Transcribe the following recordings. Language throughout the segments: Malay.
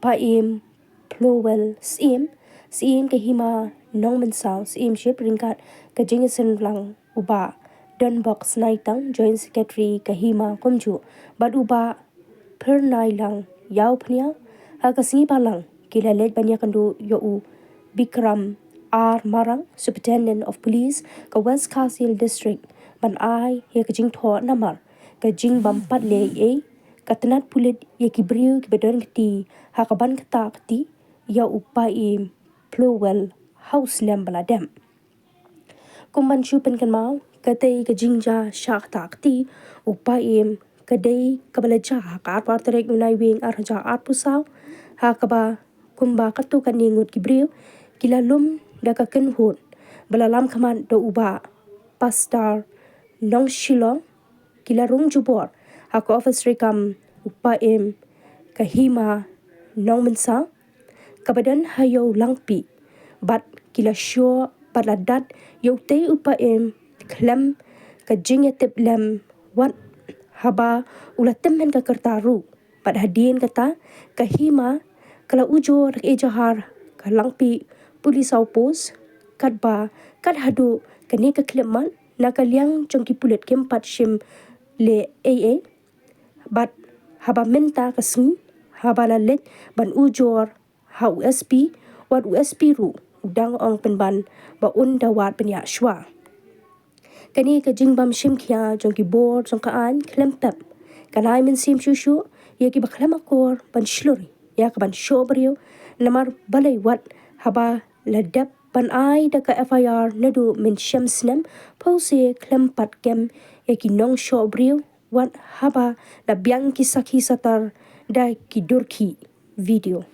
upaim plowel Syiem kahima Nongmynsaw ship ringkat kajingasen lang uba don box naitang joint secretary kahima komju but uba per nai lang yau pnia ha kasingi palang kilalet banya kandu yo Bikram R Marang Superintendent of Police ka West Kasil District ban ai he kajing tho namar kajing bampat le katanat pulit ye kibriu kibedon kti ha kaban kata kti ya upai plowel house lem baladem kumban chupen kan mau katai kajingja shak takti upai kadai kabalaja ka par terek unai wing arja arpusaw ha kaba kumba katu kan ningut kibriu kilalum daka kenhut balalam kaman do uba pastor nong shilong kilarung jubor hako office rekam upaim kahima Nongmynsaw kabadan hayo langpi bat kila shoh baladat yo te upaim klem kajing tip lem wat haba ulatem men ka kertaru bat hadien kata kahima kala ujor ejahar kalangpi Polis pos kadba kad hadu kani ka kleman nakaliang jongki pulet kempat shim le bat haba menta kasing haba lalet ban ujor ha USP wat USP ru udang ong penban ba undawat penya shwa kani ka jingbam shim khia jongki board jongkaan klempep kanai min sim shushu ye ki baklamakor ban shluri ya ka ban shobrio namar balai wat haba ladap ban ai da ka FIR nadu min shamsnem pose klempat kem eki nong shobriu wat haba da biang kisaki satar da kidurki video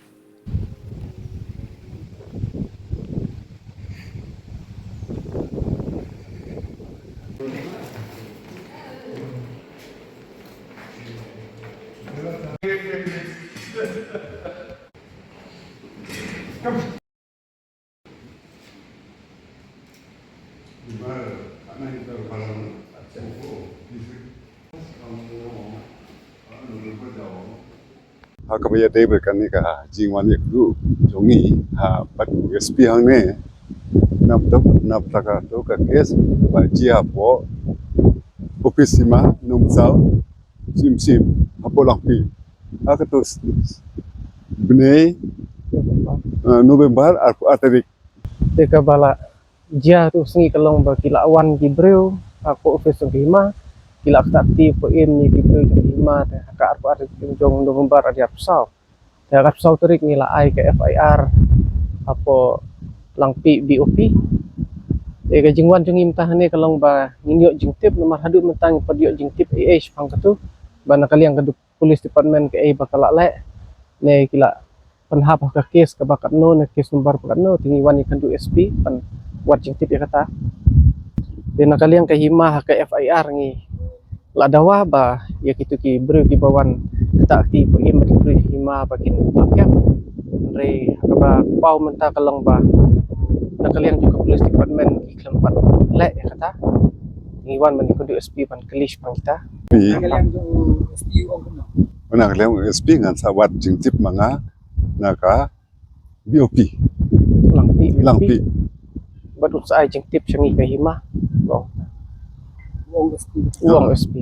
ha kabaya table kan ni ka jingwan ye group jongi ha pat USP hang ne nap taka to ka case ba jia po office ma Nongmynsaw sim apolang pi ha ka to bnai November atarik Teka bala jia tu sengi kalong ba kila awan kibreu aku office lima kila aktif po ni kibreu lima te ka arpo ada jong November ada apsau te apsau terik nila ai ke FIR apo langpi BOP te ka jingwan jong imtah ne kalong ba nginyo jingtip nomor hadu mentang padio jingtip pang katu bana kaliang kadu police department ke bakala le ne kila penhap ka kes ka bakat no ne kes nomor bakat no tingi wani kandu SP pan wat jingtip ya kata de nakaliang ka hima ka FIR ngi la dawa ba ya kitu ki bru ki bawan kata ki po im di bru hima bakin akyam re ba pau menta kalong ba nakaliang juga police department ki klempat le ya kata ngi wan man kandu SP pan kelish pan kita nakaliang jong SP ong kuno nakaliang SP ngan sawat jingtip manga naka BOP langpi badut sa ay jingtip siya ngi ka hima uong SP uang SP